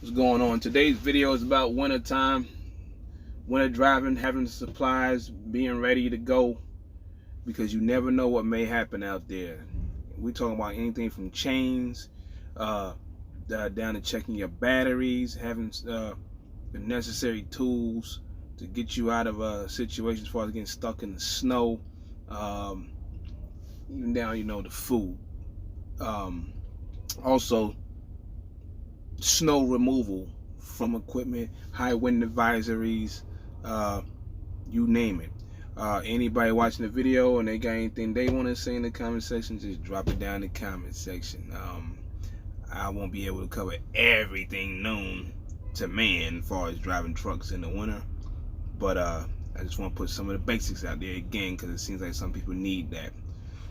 What's going on? Today's video is about winter time, winter driving, having the supplies, being ready to go, because you never know what may happen out there. We're talking about anything from chains down to checking your batteries, having the necessary tools to get you out of a situation as far as getting stuck in the snow, even down, the food. Also, snow removal from equipment, high wind advisories, you name it. Anybody watching the video and they got anything they want to say in the comment section, just drop it down in the comment section. I won't be able to cover everything known to man as far as driving trucks in the winter, but I just want to put some of the basics out there again, because it seems like some people need that.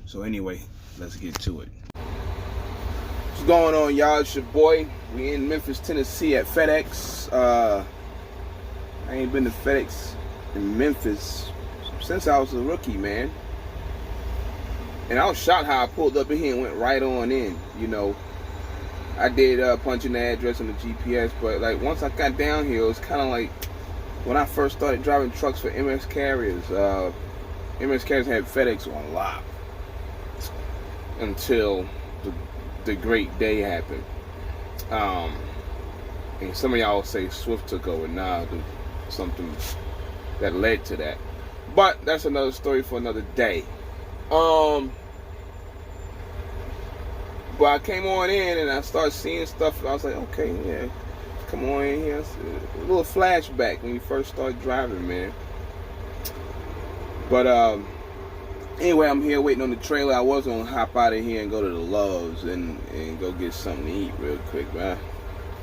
So anyway, let's get to it. What's going on, y'all? It's your boy. We in Memphis, Tennessee at FedEx. I ain't been to FedEx in Memphis since I was a rookie, man. And I was shocked how I pulled up in here and went right on in. I did punch in the address on the GPS, but like once I got down here, it was kind of like when I first started driving trucks for MS Carriers. MS Carriers had FedEx on lock until the great day happened. And some of y'all say Swift took over. Nah, something that led to that. But that's another story for another day. But I came on in and I started seeing stuff, and I was like, okay, yeah, come on in here. A little flashback when you first started driving, man. But anyway, I'm here waiting on the trailer. I was gonna hop out of here and go to the Love's and go get something to eat real quick, man.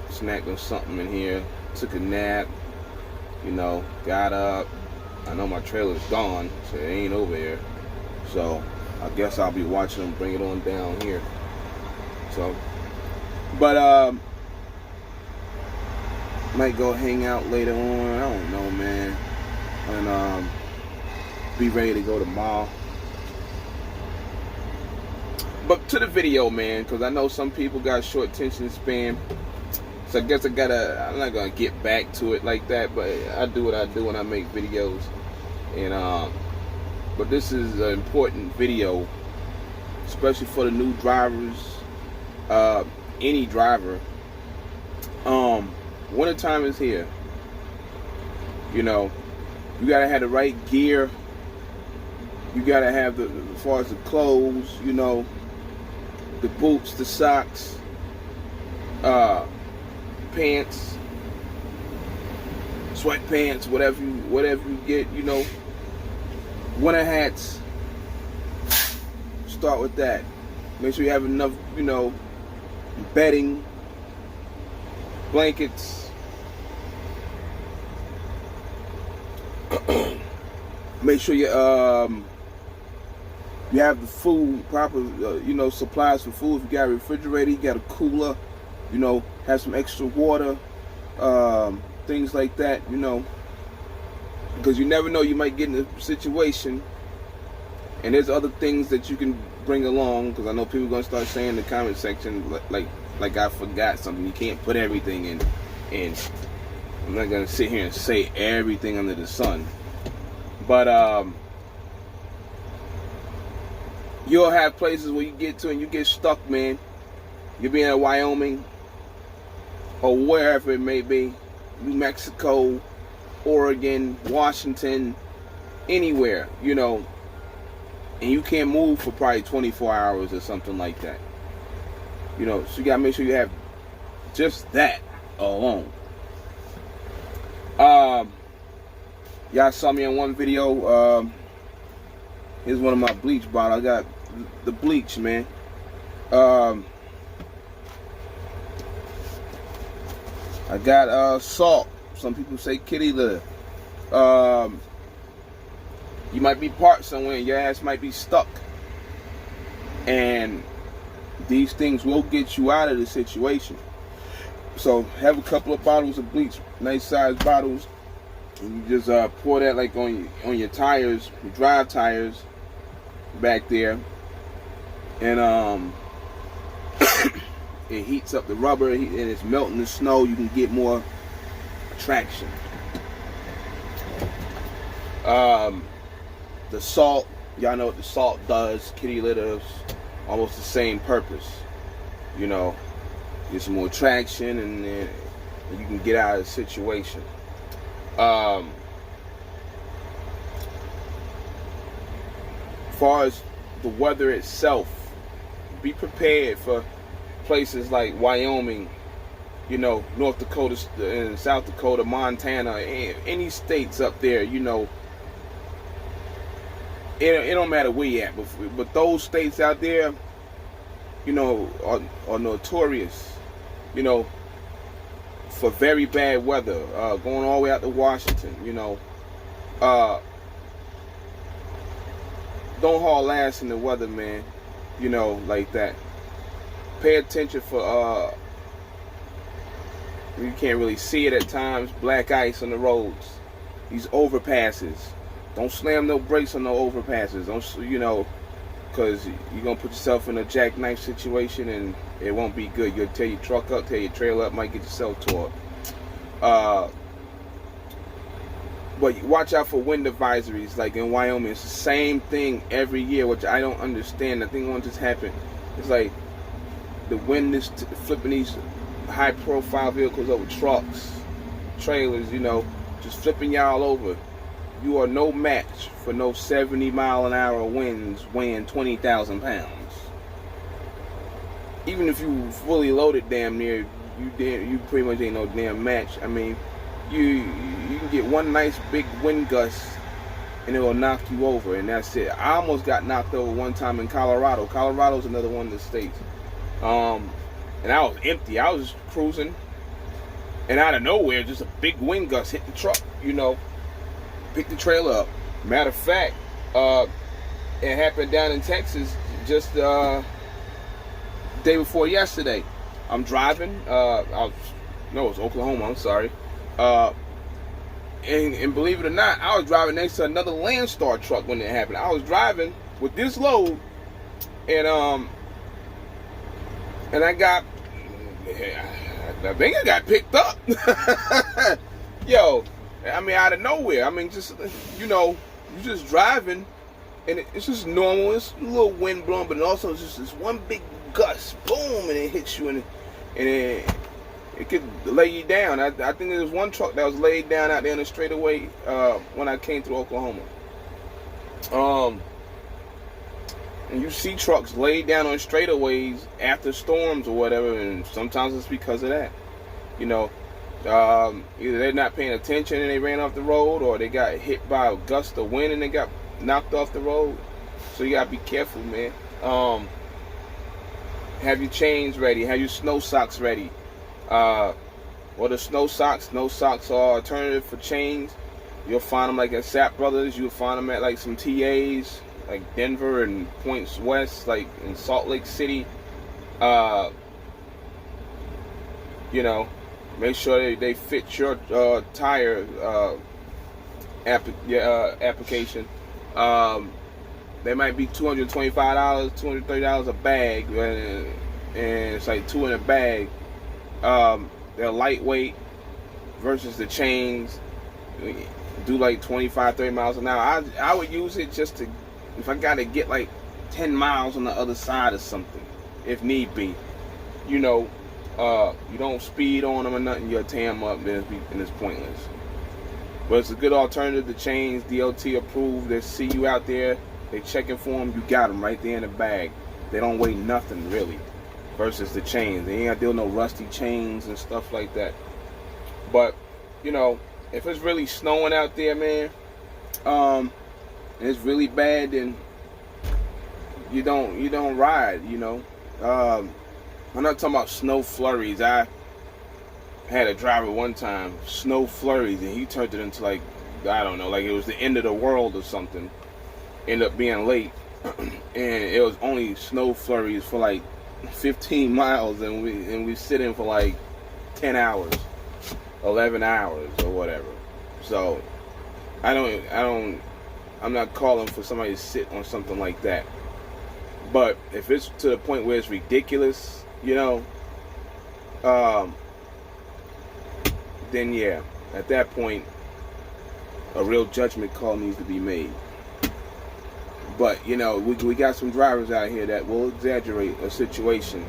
Snacked on something in here, took a nap, got up. I know my trailer's gone, so it ain't over here. So I guess I'll be watching them bring it on down here. So, but might go hang out later on. I don't know, man. And be ready to go tomorrow. But to the video, man, because I know some people got short attention span. So I guess I'm not gonna get back to it like that, but I do what I do when I make videos. And but this is an important video, especially for the new drivers, any driver. Wintertime is here. You gotta have the right gear. You gotta have as far as the clothes, the boots, the socks, pants, sweatpants, whatever you get, winter hats. Start with that. Make sure you have enough, bedding, blankets. Make sure you have the food, proper, supplies for food. If you got a refrigerator, you got a cooler, have some extra water, things like that, because you never know, you might get in a situation, and there's other things that you can bring along, because I know people are going to start saying in the comment section, like I forgot something. You can't put everything in, and I'm not going to sit here and say everything under the sun, but you'll have places where you get to and you get stuck, man. You'll be in Wyoming or wherever it may be, New Mexico, Oregon, Washington, anywhere, and you can't move for probably 24 hours or something like that. So you gotta make sure you have just that alone. Y'all saw me in one video. Here's one of my bleach bottles. I got the bleach, man. I got salt. Some people say kitty litter. You might be parked somewhere and your ass might be stuck. And these things will get you out of the situation. So have a couple of bottles of bleach, nice sized bottles. And you just pour that like on your tires, your drive tires back there. And it heats up the rubber and it's melting the snow. You can get more traction. The salt, y'all know what the salt does. Kitty litter is almost the same purpose. You know, get some more traction, and then you can get out of the situation. As far as the weather itself, be prepared for places like Wyoming, you know, North Dakota and South Dakota, Montana, any states up there, you know. It don't matter where you at, but those states out there, you know, are notorious, you know, for very bad weather. Going all the way out to Washington, you know. Don't haul ass in the weather, man. You know, like that. Pay attention for you can't really see it at times. Black ice on the roads. These overpasses. Don't slam no brakes on no overpasses. Don't, you know, because you're gonna put yourself in a jackknife situation and it won't be good. You'll tear your truck up, tear your trailer up, might get yourself tore. But watch out for wind advisories, like in Wyoming. It's the same thing every year, which I don't understand. I think one just happened. It's like the wind is flipping these high-profile vehicles over trucks, trailers, you know, just flipping y'all over. You are no match for no 70-mile-an-hour winds weighing 20,000 pounds. Even if you fully loaded, damn near, you pretty much ain't no damn match. I mean, you can get one nice big wind gust and it will knock you over, and that's it. I almost got knocked over one time in Colorado. Colorado's another one of the states. And I was empty. I was just cruising, and out of nowhere, just a big wind gust hit the truck, you know, picked the trailer up. Matter of fact, it happened down in Texas just day before yesterday. I'm driving. It was Oklahoma. I'm sorry. And believe it or not, I was driving next to another Landstar truck when it happened. I was driving with this load, and I think I got picked up. Yo, I mean, out of nowhere. I mean, just, you know, you're just driving, and it's just normal. It's a little wind blowing, but also it's just this one big gust, boom, and it hits you, and it could lay you down. I think there was one truck that was laid down out there on the straightaway when I came through Oklahoma. And you see trucks laid down on straightaways after storms or whatever, and sometimes it's because of that. You know, either they're not paying attention and they ran off the road, or they got hit by a gust of wind and they got knocked off the road. So you gotta be careful, man. Have your chains ready. Have your snow socks ready. Or the snow socks. Snow socks are alternative for chains. You'll find them like at Sap Brothers. You'll find them at like some TAs, like Denver and Points West, like in Salt Lake City. You know, make sure they fit your tire application. They might be $225, $230 a bag, and it's like 2 in a bag. They're lightweight versus the chains. Do like 25, 30 miles an hour. I would use it just to, if I gotta get like 10 miles on the other side of something, if need be. You know, you don't speed on them or nothing, you'll tear them up, and it's pointless. But it's a good alternative to chains. DOT approved. They see you out there, they checking for them, you got them right there in the bag. They don't weigh nothing really, versus the chains. They ain't got to deal with no rusty chains and stuff like that. But, you know, if it's really snowing out there, man, and it's really bad, then you don't ride, you know. I'm not talking about snow flurries. I had a driver one time, snow flurries, and he turned it into like, I don't know, like it was the end of the world or something. Ended up being late, and it was only snow flurries for like 15 miles, and we sit in for like 10 hours, 11 hours or whatever. So I'm not calling for somebody to sit on something like that. But if it's to the point where it's ridiculous, you know, then yeah, at that point, a real judgment call needs to be made. But, you know, we got some drivers out here that will exaggerate a situation,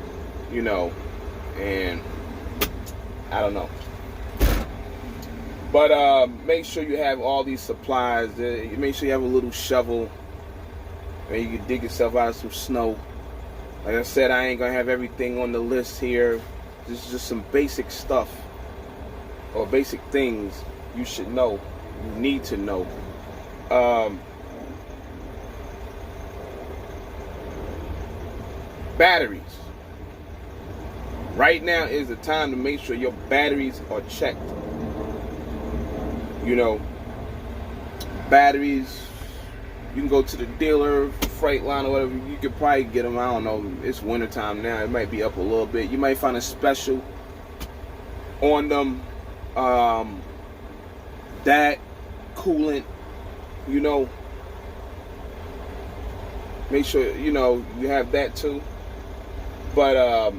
you know, and I don't know. But make sure you have all these supplies. Make sure you have a little shovel, and you can dig yourself out of some snow. Like I said, I ain't gonna have everything on the list here. This is just some basic stuff, or basic things you should know, you need to know. Batteries. Right now is the time to make sure your batteries are checked. You know, batteries, you can go to the dealer, Freightliner, or whatever, you could probably get them. I don't know, it's wintertime now, it might be up a little bit. You might find a special on them. That coolant, you know, make sure, you know, you have that too. But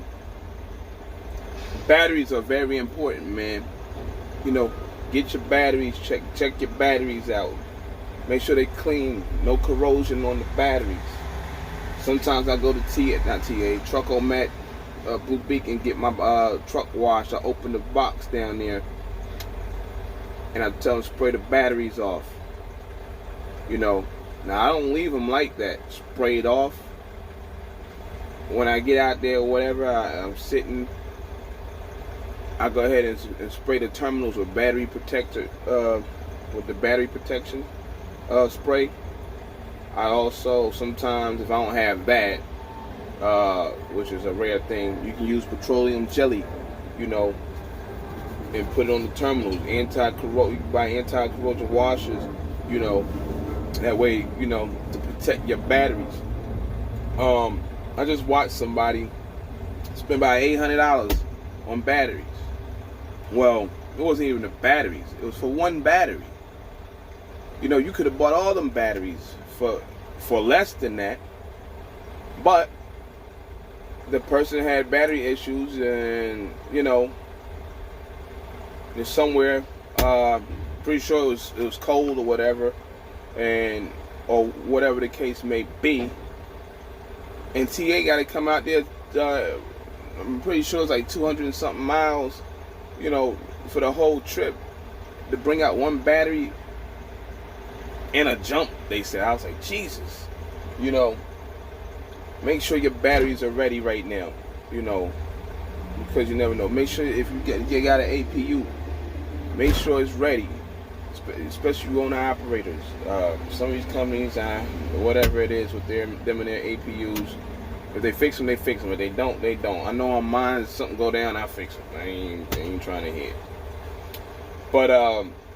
batteries are very important, man. You know, get your batteries checked. Check your batteries out. Make sure they clean. No corrosion on the batteries. Sometimes I go to Truck-O-Mat, Blue Beacon, get my truck washed. I open the box down there, and I tell them spray the batteries off. You know, now I don't leave them like that, sprayed off. When I get out there or whatever, I'm sitting, I go ahead and spray the terminals with battery protector, with the battery protection spray. I also, sometimes if I don't have that, which is a rare thing, you can use petroleum jelly, you know, and put it on the terminals. You can buy anti-corrosion washers, you know, that way, you know, to protect your batteries. I just watched somebody spend about $800 on batteries. Well, it wasn't even the batteries. It was for one battery. You know, you could have bought all them batteries for less than that. But the person had battery issues, and, you know, there's somewhere, pretty sure it was cold or whatever, or whatever the case may be. And TA got to come out there, I'm pretty sure it's like 200 and something miles, you know, for the whole trip, to bring out one battery and a jump, they said. I was like, Jesus. You know, make sure your batteries are ready right now, you know, because you never know. Make sure if you got an APU, make sure it's ready, especially you owner operators. Some of these companies, whatever it is with them and their APUs, if they fix them, they fix them. If they don't, they don't. I know on mine, if something go down, I fix them. I ain't trying to hit. But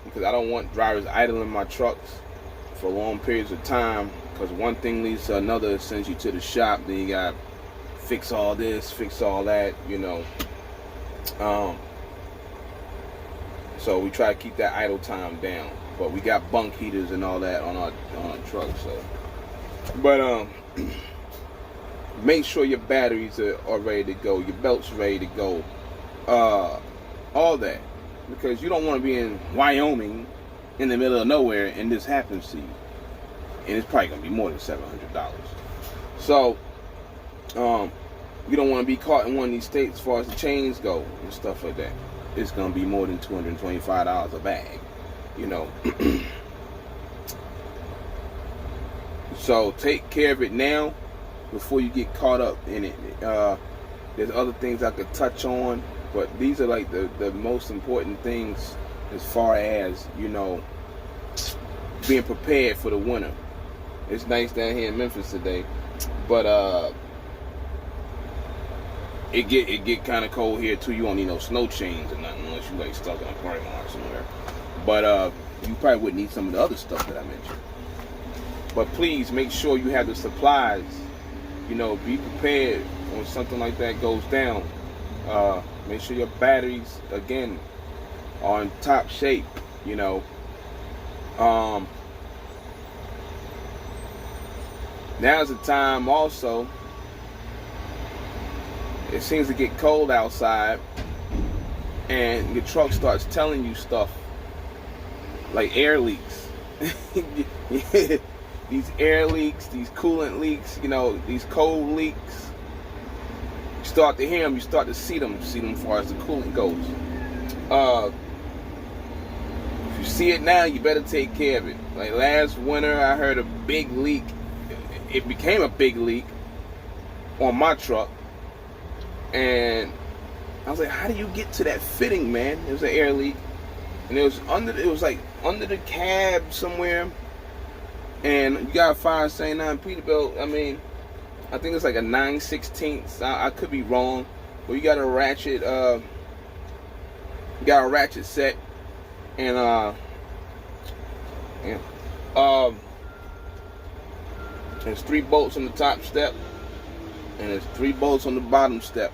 because I don't want drivers idling my trucks for long periods of time, because one thing leads to another, sends you to the shop, then you got fix all this, fix all that, you know. So we try to keep that idle time down, but we got bunk heaters and all that on our truck. So, but make sure your batteries are ready to go, your belt's ready to go, all that, because you don't want to be in Wyoming in the middle of nowhere and this happens to you, and it's probably gonna be more than $700. So you don't want to be caught in one of these states as far as the chains go and stuff like that. It's gonna be more than $225 a bag, you know. So take care of it now before you get caught up in it. There's other things I could touch on, but these are like the most important things as far as, you know, being prepared for the winter. It's nice down here in Memphis today, but it get kind of cold here too. You don't need no snow chains or nothing unless you like stuck in a parking lot somewhere. But you probably would need some of the other stuff that I mentioned. But please make sure you have the supplies. You know, be prepared when something like that goes down. Make sure your batteries, again, are in top shape. You know. Now's the time also. It seems to get cold outside. and your truck starts telling you stuff like air leaks. These air leaks, these coolant leaks, these cold leaks. You start to hear them, you start to see them as far as the coolant goes. If you see it now, you better take care of it. Like last winter, I heard a big leak. It became a big leak on my truck, and I was like, "How do you get to that fitting, man?" It was an air leak, and it was under the cab somewhere. And you gotta find St. 9 Peterbilt. I mean, I think it's like a 9/16. I could be wrong, but you got a ratchet. Set, and there's 3 bolts on the top step, and there's 3 bolts on the bottom step.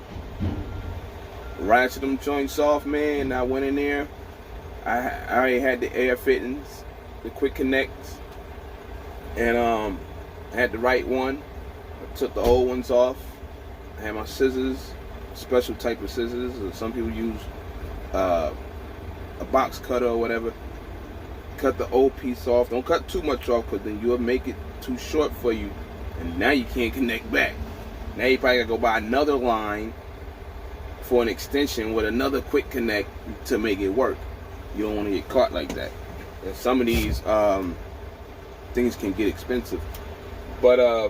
Ratchet them joints off, man. And I went in there. I already had the air fittings, the quick connects, and I had the right one. I took the old ones off. I had my scissors, special type of scissors. Some people use a box cutter or whatever. Cut the old piece off. Don't cut too much off, because then you'll make it too short for you, and now you can't connect back. Now you probably gotta go buy another line for an extension with another quick connect to make it work. You don't want to get caught like that. And some of these things can get expensive, but I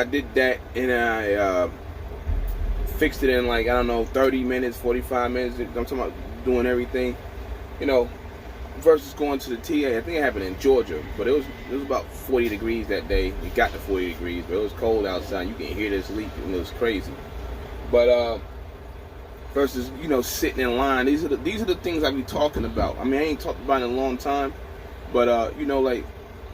did that, and I fixed it in like, I don't know, 30 minutes, 45 minutes. I'm talking about doing everything, versus going to the TA. I think it happened in Georgia, but it was about 40 degrees that day. It got to 40 degrees, but it was cold outside. You can hear this leak, and it was crazy. But versus sitting in line. These are the things I be talking about. I mean, I ain't talked about it in a long time, but like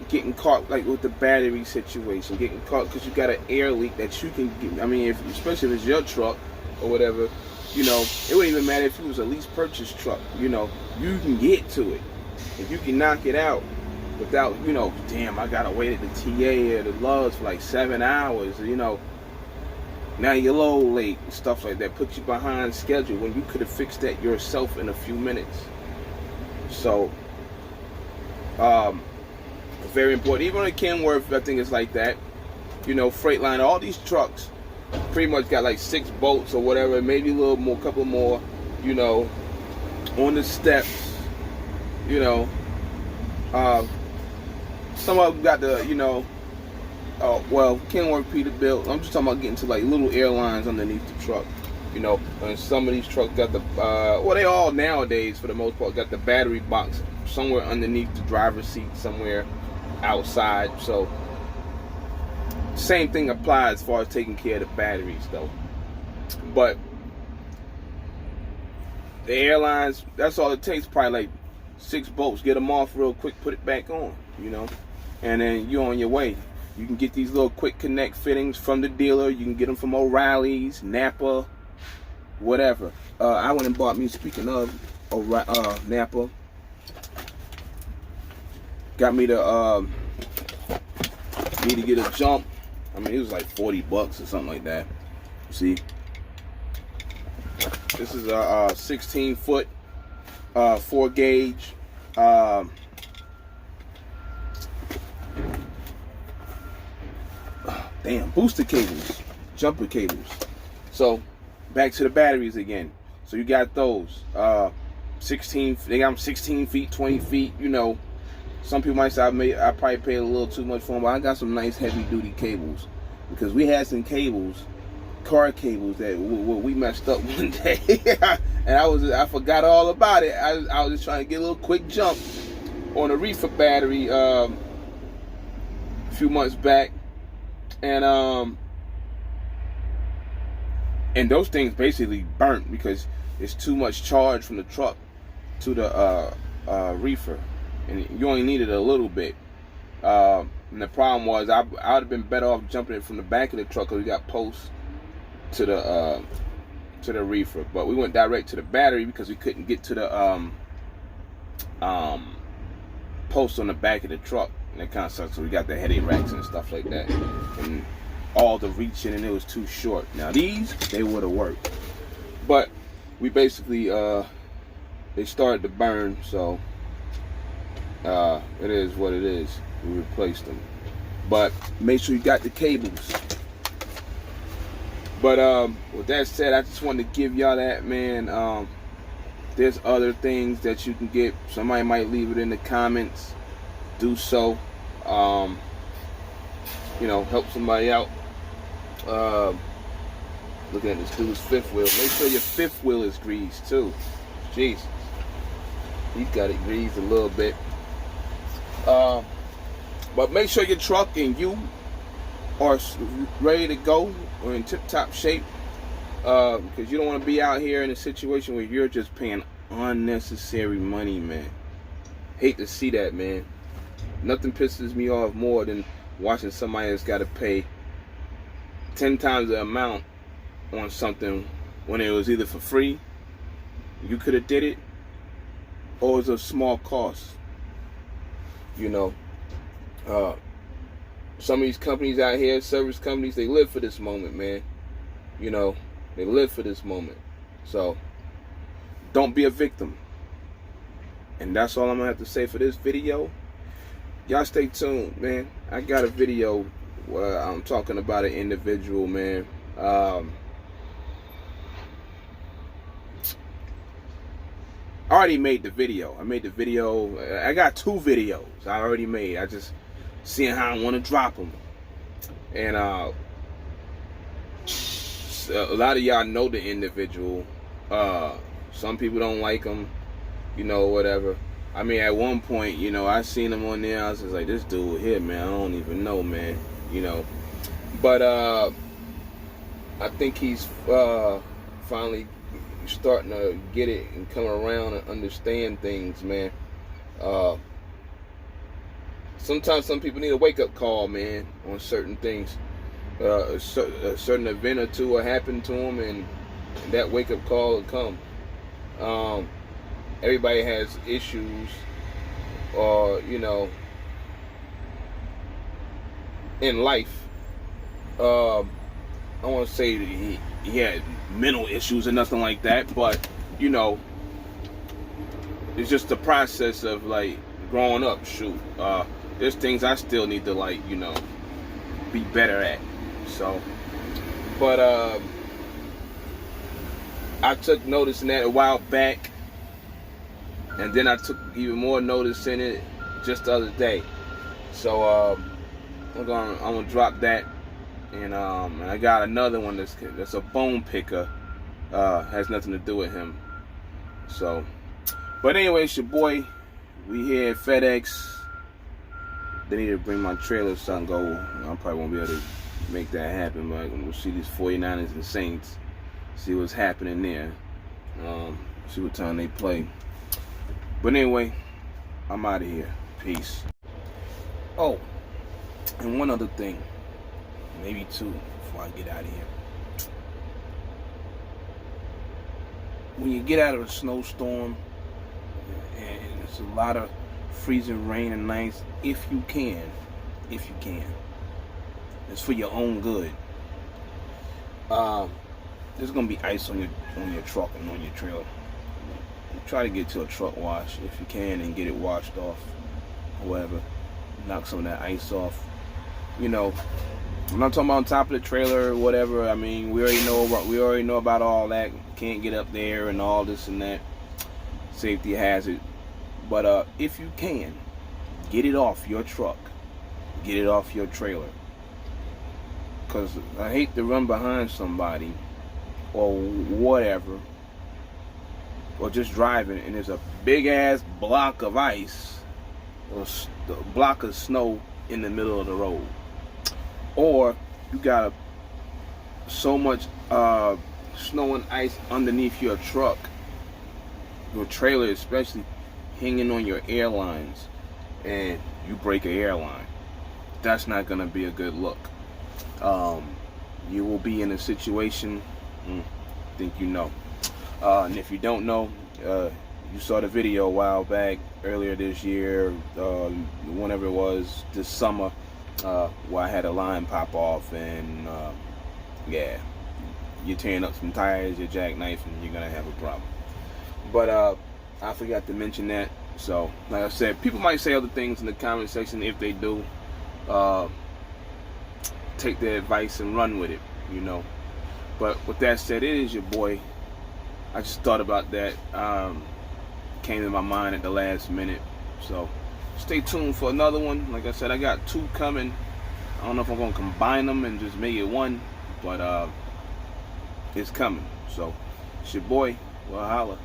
getting caught like with the battery situation, getting caught because you got an air leak that you can get. I mean, especially if it's your truck or whatever, it wouldn't even matter if it was a lease purchase truck. You can get to it. If you can knock it out without, damn, I gotta wait at the TA or the Love's for like 7 hours, now you're a little late and stuff like that. Put you behind schedule when you could have fixed that yourself in a few minutes. So, very important. Even on the Kenworth, I think it's like that. Freightliner, all these trucks pretty much got like 6 bolts or whatever, maybe a little more, couple more, on the steps. Some of them got the, Kenworth, Peterbilt. I'm just talking about getting to like little airlines underneath the truck. And some of these trucks got the, they all nowadays for the most part got the battery box somewhere underneath the driver's seat, somewhere outside. So same thing applies as far as taking care of the batteries though. But the airlines, that's all it takes, probably like 6 bolts. Get them off real quick, put it back on, and then you're on your way. You can get these little quick connect fittings from the dealer. You can get them from O'Reilly's, Napa, whatever. I went and bought me, speaking of Napa, got me to need to get a jump. I mean, it was like $40 or something like that. See, this is a 16-foot 4-gauge booster cables, jumper cables. So back to the batteries again. So you got those 16. They got them 16 feet, 20 feet. Some people might say I probably paid a little too much for them, but I got some nice heavy duty cables, because we had some cables, car cables, that we messed up one day, and I forgot all about it. I was just trying to get a little quick jump on a reefer battery a few months back, and those things basically burnt because it's too much charge from the truck to the reefer, and you only needed a little bit. And the problem was I would have been better off jumping it from the back of the truck, because we got posts to the reefer. But we went direct to the battery because we couldn't get to the post on the back of the truck, and that kind of sucks. So we got the headache racks and stuff like that. And all the reaching and it was too short. Now these, they would have worked, but we basically they started to burn, so it is what it is. We replaced them, but make sure you got the cables. But with that said, I just wanted to give y'all that, man. There's other things that you can get. Somebody might leave it in the comments. Do so. You know, help somebody out. Looking at this dude's fifth wheel. Make sure your fifth wheel is greased too. Jesus, he's got it greased a little bit. But make sure your truck and you are ready to go or in tip-top shape, because you don't want to be out here in a situation where you're just paying unnecessary money, man. Hate to see that, man. Nothing pisses me off more than watching somebody that's got to pay 10 times the amount on something when it was either for free, you could have did it, or it was a small cost. You know, some of these companies out here, service companies, they live for this moment, man. You know, they live for this moment. So don't be a victim. And that's all I'm gonna have to say for this video. Y'all stay tuned, man. I got a video where I'm talking about an individual, man. I already made the video. I got 2 videos I already made. I just seeing how I want to drop them. And a lot of y'all know the individual. Some people don't like him, you know, whatever. I mean, at one point, you know, I seen him on there. I was just like, this dude here, man, I don't even know, man, you know. But I think he's finally starting to get it and come around and understand things, man. Sometimes some people need a wake-up call, man, on certain things. A certain event or two will happen to them, and that wake-up call will come. Everybody has issues, or, you know, in life. I don't want to say that he had mental issues or nothing like that, but, you know, it's just the process of, like, growing up. Shoot, there's things I still need to, like, you know, be better at. So, but I took notice in that a while back, and then I took even more notice in it just the other day. So I'm gonna drop that, and I got another one that's a bone picker. Has nothing to do with him. So, but anyway, it's your boy. We here at FedEx. They need to bring my trailer so I can go. I probably won't be able to make that happen, but we'll see these 49ers and Saints. See what's happening there. See what time they play. But anyway, I'm out of here. Peace. Oh, and one other thing. Maybe 2 before I get out of here. When you get out of a snowstorm, and it's a lot of freezing rain and ice, if you can, it's for your own good. There's gonna be ice on your truck and on your trailer. Try to get to a truck wash if you can and get it washed off, or whatever. Knock some of that ice off. You know, I'm not talking about on top of the trailer or whatever. I mean, we already know about all that. Can't get up there and all this and that. Safety hazard. But if you can, get it off your truck. Get it off your trailer. Because I hate to run behind somebody or whatever, or just driving, and there's a big ass block of ice or a block of snow in the middle of the road. Or you got so much snow and ice underneath your truck, your trailer especially, hanging on your airlines, and you break an airline. That's not gonna be a good look. You will be in a situation, I think you know. And if you don't know, you saw the video a while back, earlier this year, whenever it was, this summer, where I had a line pop off, and yeah, you're tearing up some tires, your jackknife, and you're gonna have a problem. But I forgot to mention that. So, like I said, people might say other things in the comment section. If they do, take their advice and run with it, you know. But with that said, it is your boy. I just thought about that. Came to my mind at the last minute. So stay tuned for another one. Like I said, I got 2 coming. I don't know if I'm gonna combine them and just make it one, but it's coming. So it's your boy. Well, holla.